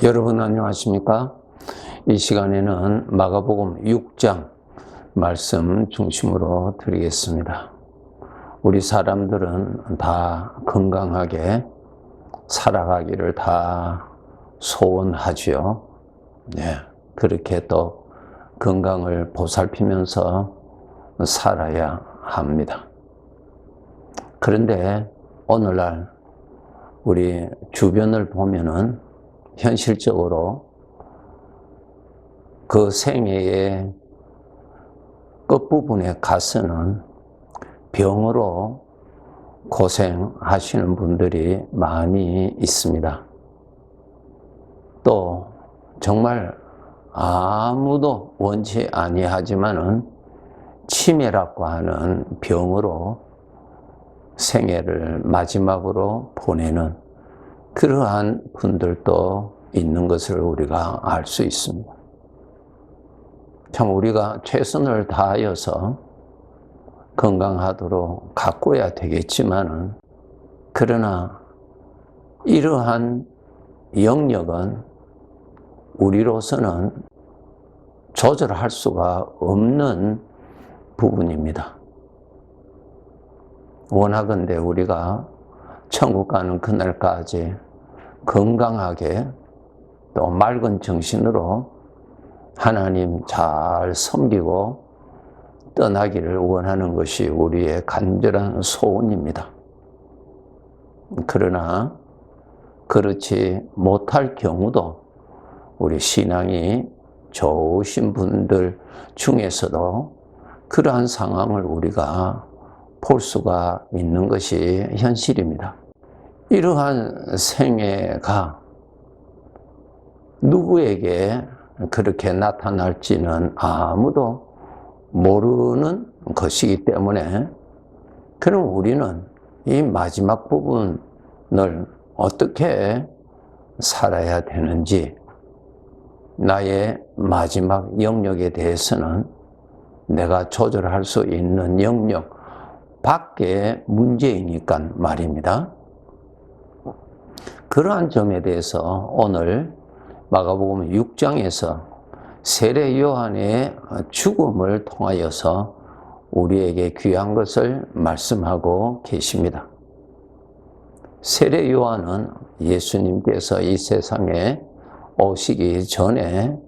여러분 안녕하십니까? 이 시간에는 마가복음 6장 말씀 중심으로 드리겠습니다. 우리 사람들은 다 건강하게 살아가기를 다 소원하지요. 그렇게 또 건강을 보살피면서 살아야 합니다. 그런데 오늘날 우리 주변을 보면은 현실적으로 그 생애의 끝부분에 가서는 병으로 고생하시는 분들이 많이 있습니다. 또 정말 아무도 원치 아니하지만은 치매라고 하는 병으로 생애를 마지막으로 보내는 그러한 분들도 있는 것을 우리가 알 수 있습니다. 참 우리가 최선을 다하여서 건강하도록 가꿔야 되겠지만은, 그러나 이러한 영역은 우리로서는 조절할 수가 없는 부분입니다. 원하건대 우리가 천국 가는 그날까지 건강하게 또 맑은 정신으로 하나님 잘 섬기고 떠나기를 원하는 것이 우리의 간절한 소원입니다. 그러나 그렇지 못할 경우도 우리 신앙이 좋으신 분들 중에서도 그러한 상황을 우리가 볼 수가 있는 것이 현실입니다. 이러한 생애가 누구에게 그렇게 나타날지는 아무도 모르는 것이기 때문에, 그럼 우리는 이 마지막 부분을 어떻게 살아야 되는지, 나의 마지막 영역에 대해서는 내가 조절할 수 있는 영역 밖의 문제이니까 말입니다. 그러한 점에 대해서 오늘 마가복음 6장에서 세례 요한의 죽음을 통하여서 우리에게 귀한 것을 말씀하고 계십니다. 세례 요한은 예수님께서 이 세상에 오시기 전에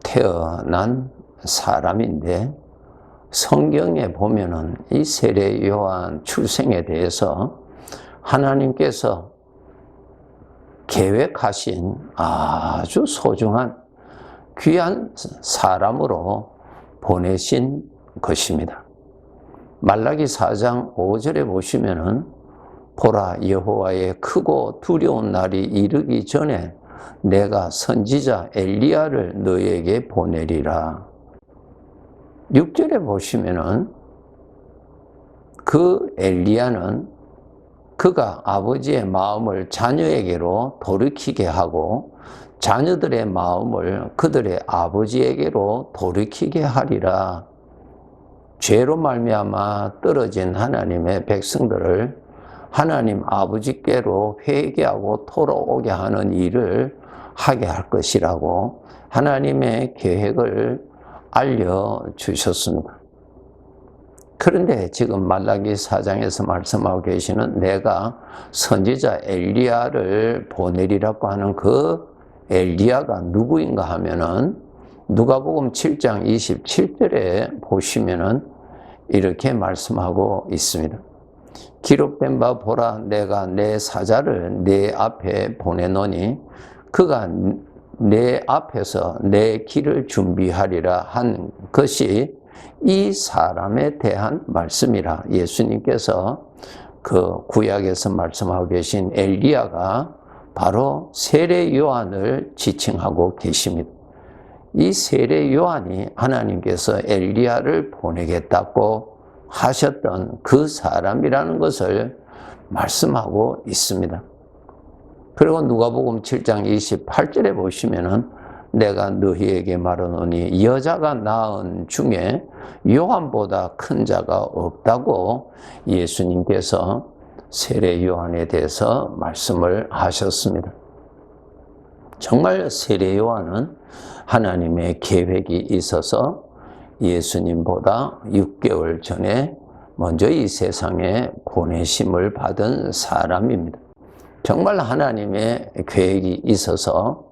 태어난 사람인데, 성경에 보면은 이 세례 요한 출생에 대해서 하나님께서 계획하신 아주 소중한 귀한 사람으로 보내신 것입니다. 말라기 4장 5절에 보시면은 보라, 여호와의 크고 두려운 날이 이르기 전에 내가 선지자 엘리야를 너에게 보내리라. 6절에 보시면은 그 엘리야는 그가 아버지의 마음을 자녀에게로 돌이키게 하고 자녀들의 마음을 그들의 아버지에게로 돌이키게 하리라. 죄로 말미암아 떨어진 하나님의 백성들을 하나님 아버지께로 회개하고 돌아오게 하는 일을 하게 할 것이라고 하나님의 계획을 알려주셨습니다. 그런데 지금 말라기 4장에서 말씀하고 계시는 내가 선지자 엘리야를 보내리라고 하는 그 엘리야가 누구인가 하면은 누가복음 7장 27절에 보시면은 이렇게 말씀하고 있습니다. 기록된 바 보라, 내가 내 사자를 내 앞에 보내노니 그가 내 앞에서 내 길을 준비하리라 한 것이 이 사람에 대한 말씀이라. 예수님께서 그 구약에서 말씀하고 계신 엘리야가 바로 세례 요한을 지칭하고 계십니다. 이 세례 요한이 하나님께서 엘리야를 보내겠다고 하셨던 그 사람이라는 것을 말씀하고 있습니다. 그리고 누가복음 7장 28절에 보시면은 내가 너희에게 말하노니 여자가 낳은 중에 요한보다 큰 자가 없다고 예수님께서 세례 요한에 대해서 말씀을 하셨습니다. 정말 세례 요한은 하나님의 계획이 있어서 예수님보다 6개월 전에 먼저 이 세상에 보내심을 받은 사람입니다. 정말 하나님의 계획이 있어서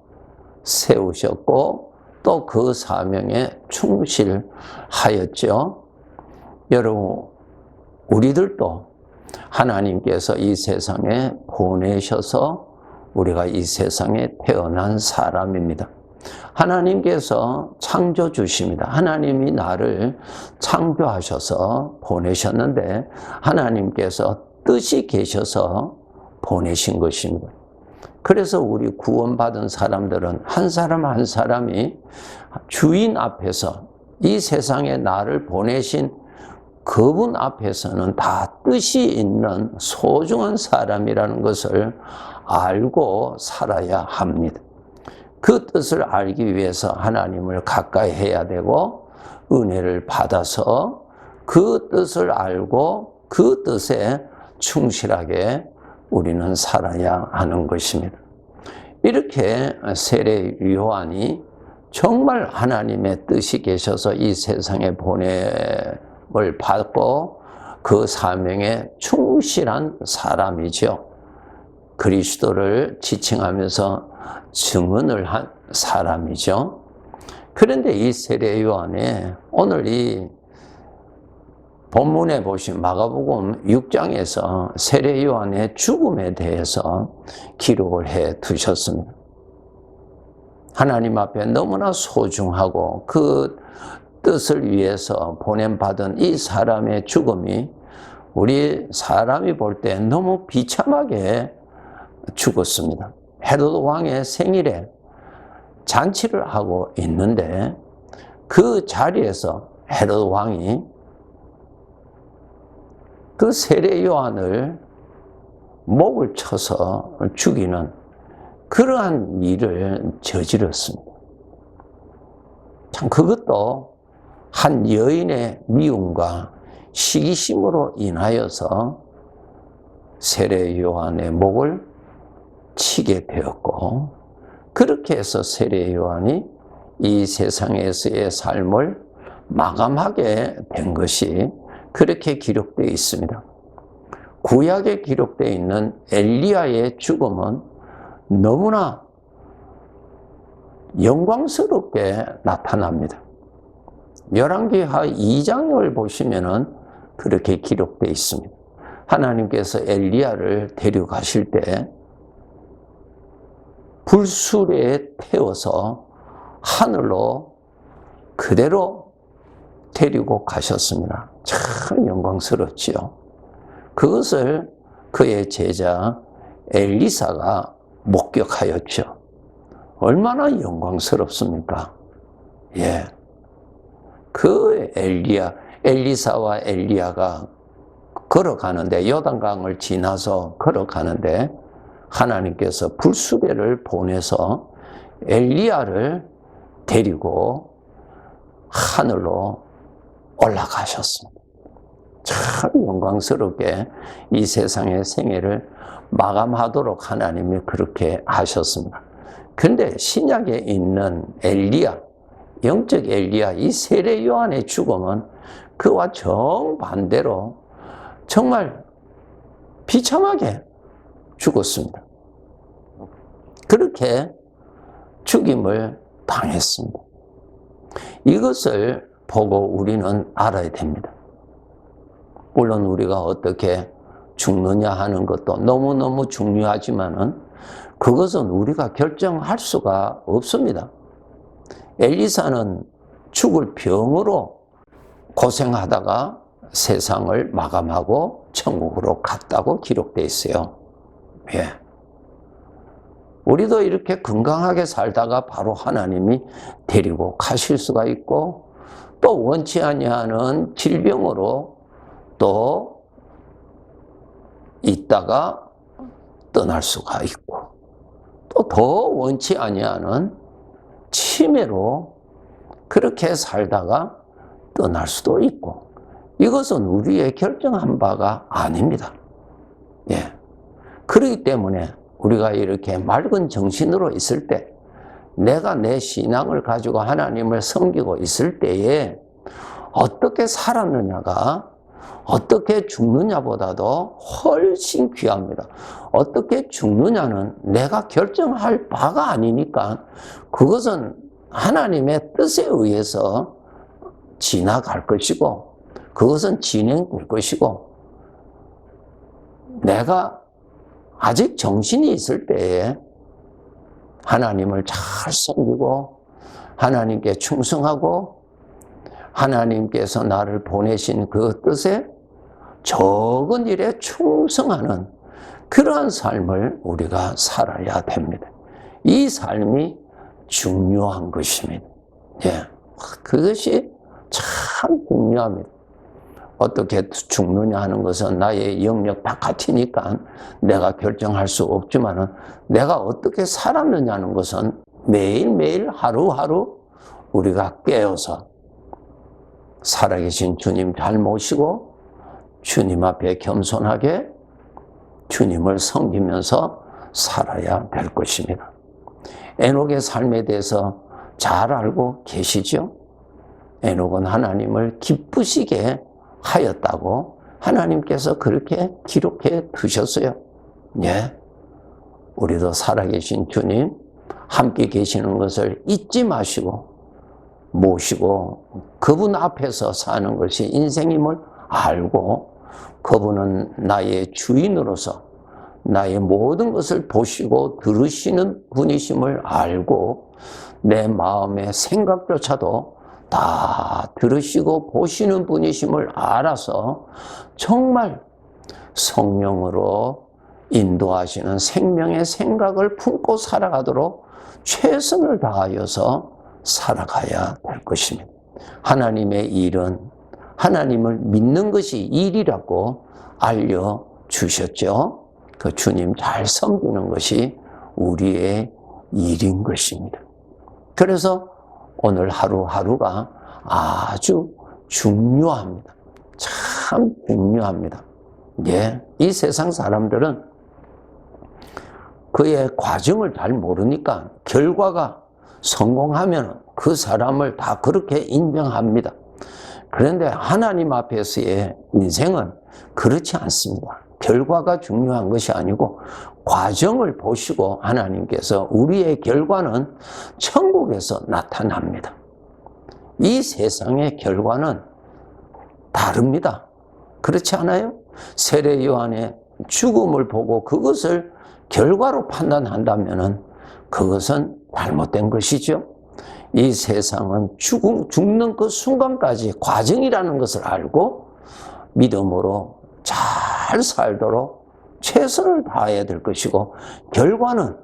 세우셨고 또 그 사명에 충실하였죠. 여러분, 우리들도 하나님께서 이 세상에 보내셔서 우리가 이 세상에 태어난 사람입니다. 하나님께서 창조 주십니다. 하나님이 나를 창조하셔서 보내셨는데 하나님께서 뜻이 계셔서 보내신 것입니다. 그래서 우리 구원받은 사람들은 한 사람 한 사람이 주인 앞에서 이 세상에 나를 보내신 그분 앞에서는 다 뜻이 있는 소중한 사람이라는 것을 알고 살아야 합니다. 그 뜻을 알기 위해서 하나님을 가까이 해야 되고 은혜를 받아서 그 뜻을 알고 그 뜻에 충실하게 우리는 살아야 하는 것입니다. 이렇게 세례 요한이 정말 하나님의 뜻이 계셔서 이 세상에 보냄을 받고 그 사명에 충실한 사람이죠. 그리스도를 지칭하면서 증언을 한 사람이죠. 그런데 이 세례 요한에 오늘 이 본문에 보신 마가복음 6장에서 세례 요한의 죽음에 대해서 기록을 해 두셨습니다. 하나님 앞에 너무나 소중하고 그 뜻을 위해서 보냄받은 이 사람의 죽음이 우리 사람이 볼 때 너무 비참하게 죽었습니다. 헤로드 왕의 생일에 잔치를 하고 있는데 그 자리에서 헤로드 왕이 그 세례 요한을 목을 쳐서 죽이는 그러한 일을 저질렀습니다. 참 그것도 한 여인의 미움과 시기심으로 인하여서 세례 요한의 목을 치게 되었고 그렇게 해서 세례 요한이 이 세상에서의 삶을 마감하게 된 것이 그렇게 기록되어 있습니다. 구약에 기록되어 있는 엘리야의 죽음은 너무나 영광스럽게 나타납니다. 열왕기하 2장을 보시면은 그렇게 기록되어 있습니다. 하나님께서 엘리야를 데려가실 때 불수레에 태워서 하늘로 그대로 데리고 가셨습니다. 참 영광스럽지요. 그것을 그의 제자 엘리사가 목격하였죠. 얼마나 영광스럽습니까? 예. 그 엘리사와 엘리야가 걸어가는데, 요단강을 지나서 걸어가는데 하나님께서 불수레를 보내서 엘리야를 데리고 하늘로 올라가셨습니다. 참 영광스럽게 이 세상의 생애를 마감하도록 하나님이 그렇게 하셨습니다. 그런데 신약에 있는 엘리야, 영적 엘리야, 이 세례 요한의 죽음은 그와 정반대로 정말 비참하게 죽었습니다. 그렇게 죽임을 당했습니다. 이것을 보고 우리는 알아야 됩니다. 물론 우리가 어떻게 죽느냐 하는 것도 너무너무 중요하지만은 그것은 우리가 결정할 수가 없습니다. 엘리사는 죽을 병으로 고생하다가 세상을 마감하고 천국으로 갔다고 기록되어 있어요. 예. 우리도 이렇게 건강하게 살다가 바로 하나님이 데리고 가실 수가 있고 또 원치 아니하는 질병으로 또 있다가 떠날 수가 있고 또 더 원치 아니하는 치매로 그렇게 살다가 떠날 수도 있고 이것은 우리의 결정한 바가 아닙니다. 예. 그렇기 때문에 우리가 이렇게 맑은 정신으로 있을 때 내가 내 신앙을 가지고 하나님을 섬기고 있을 때에 어떻게 살았느냐가 어떻게 죽느냐보다도 훨씬 귀합니다. 어떻게 죽느냐는 내가 결정할 바가 아니니까 그것은 하나님의 뜻에 의해서 지나갈 것이고 그것은 진행될 것이고 내가 아직 정신이 있을 때에 하나님을 잘 섬기고 하나님께 충성하고 하나님께서 나를 보내신 그 뜻에 적은 일에 충성하는 그러한 삶을 우리가 살아야 됩니다. 이 삶이 중요한 것입니다. 예, 그것이 참 중요합니다. 어떻게 죽느냐 하는 것은 나의 영역 바깥이니까 내가 결정할 수 없지만은 내가 어떻게 살았느냐는 것은 매일매일 하루하루 우리가 깨어서 살아계신 주님 잘 모시고 주님 앞에 겸손하게 주님을 섬기면서 살아야 될 것입니다. 에녹의 삶에 대해서 잘 알고 계시죠? 에녹은 하나님을 기쁘시게 하였다고 하나님께서 그렇게 기록해 두셨어요. 예. 우리도 살아계신 주님 함께 계시는 것을 잊지 마시고 모시고 그분 앞에서 사는 것이 인생임을 알고 그분은 나의 주인으로서 나의 모든 것을 보시고 들으시는 분이심을 알고 내 마음의 생각조차도 다 들으시고 보시는 분이심을 알아서 정말 성령으로 인도하시는 생명의 생각을 품고 살아가도록 최선을 다하여서 살아가야 될 것입니다. 하나님의 일은 하나님을 믿는 것이 일이라고 알려주셨죠. 그 주님 잘 섬기는 것이 우리의 일인 것입니다. 그래서 오늘 하루하루가 아주 중요합니다. 참 중요합니다. 예, 이 세상 사람들은 그의 과정을 잘 모르니까 결과가 성공하면 그 사람을 다 그렇게 인정합니다. 그런데 하나님 앞에서의 인생은 그렇지 않습니다. 결과가 중요한 것이 아니고 과정을 보시고 하나님께서 우리의 결과는 천국에서 나타납니다. 이 세상의 결과는 다릅니다. 그렇지 않아요? 세례 요한의 죽음을 보고 그것을 결과로 판단한다면 그것은 잘못된 것이죠. 이 세상은 죽는 그 순간까지 과정이라는 것을 알고 믿음으로 잘 살도록 최선을 다해야 될 것이고 결과는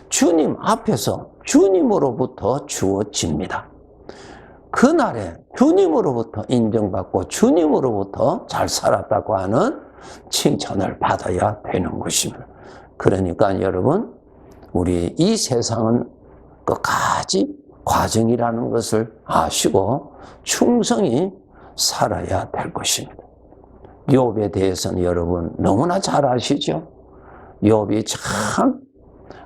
주님 앞에서 주님으로부터 주어집니다. 그날에 주님으로부터 인정받고 주님으로부터 잘 살았다고 하는 칭찬을 받아야 되는 것입니다. 그러니까 여러분, 우리 이 세상은 끝까지 과정이라는 것을 아시고 충성히 살아야 될 것입니다. 욥에 대해서는 여러분 너무나 잘 아시죠? 욥이 참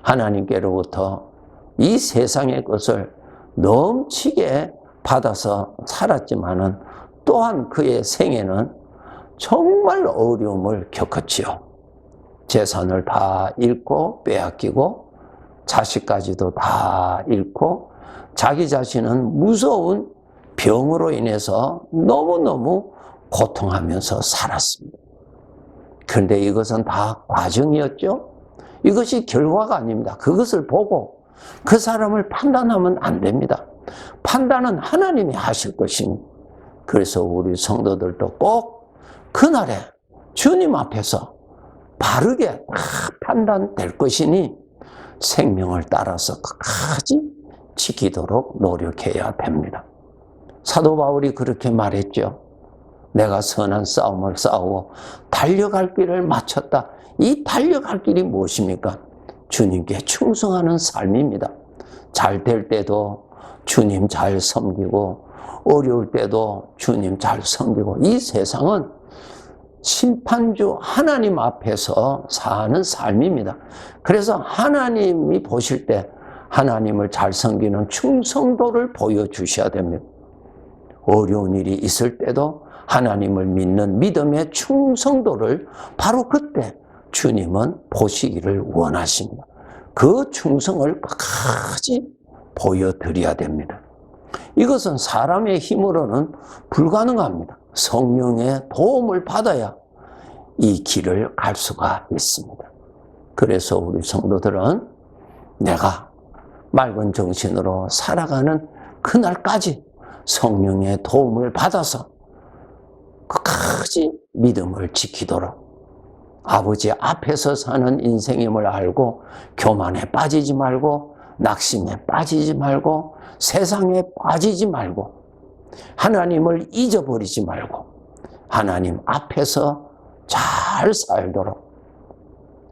하나님께로부터 이 세상의 것을 넘치게 받아서 살았지만은 또한 그의 생애는 정말 어려움을 겪었지요. 재산을 다 잃고 빼앗기고 자식까지도 다 잃고 자기 자신은 무서운 병으로 인해서 너무너무 고통하면서 살았습니다. 그런데 이것은 다 과정이었죠. 이것이 결과가 아닙니다. 그것을 보고 그 사람을 판단하면 안 됩니다. 판단은 하나님이 하실 것입니다. 그래서 우리 성도들도 꼭 그날에 주님 앞에서 바르게 판단될 것이니 생명을 따라서 끝까지 지키도록 노력해야 됩니다. 사도 바울이 그렇게 말했죠. 내가 선한 싸움을 싸우고 달려갈 길을 마쳤다. 이 달려갈 길이 무엇입니까? 주님께 충성하는 삶입니다. 잘 될 때도 주님 잘 섬기고 어려울 때도 주님 잘 섬기고 이 세상은 심판주 하나님 앞에서 사는 삶입니다. 그래서 하나님이 보실 때 하나님을 잘 섬기는 충성도를 보여주셔야 됩니다. 어려운 일이 있을 때도 하나님을 믿는 믿음의 충성도를 바로 그때 주님은 보시기를 원하십니다. 그 충성을 끝까지 보여드려야 됩니다. 이것은 사람의 힘으로는 불가능합니다. 성령의 도움을 받아야 이 길을 갈 수가 있습니다. 그래서 우리 성도들은 내가 맑은 정신으로 살아가는 그날까지 성령의 도움을 받아서 끝까지 믿음을 지키도록 아버지 앞에서 사는 인생임을 알고 교만에 빠지지 말고 낙심에 빠지지 말고 세상에 빠지지 말고 하나님을 잊어버리지 말고 하나님 앞에서 잘 살도록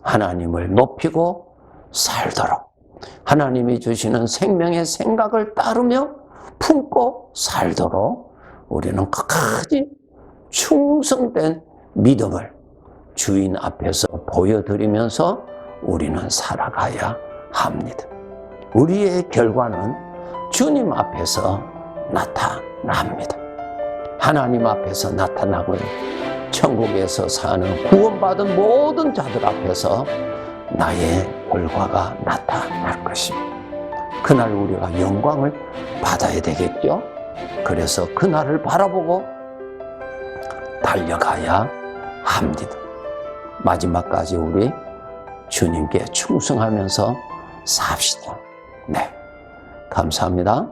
하나님을 높이고 살도록 하나님이 주시는 생명의 생각을 따르며 품고 살도록 우리는 끝까지 충성된 믿음을 주인 앞에서 보여드리면서 우리는 살아가야 합니다. 우리의 결과는 주님 앞에서 나타납니다. 하나님 앞에서 나타나고요. 천국에서 사는 구원받은 모든 자들 앞에서 나의 결과가 나타날 것입니다. 그날 우리가 영광을 받아야 되겠죠. 그래서 그날을 바라보고 달려가야 합니다. 마지막까지 우리 주님께 충성하면서 삽시다. 네, 감사합니다.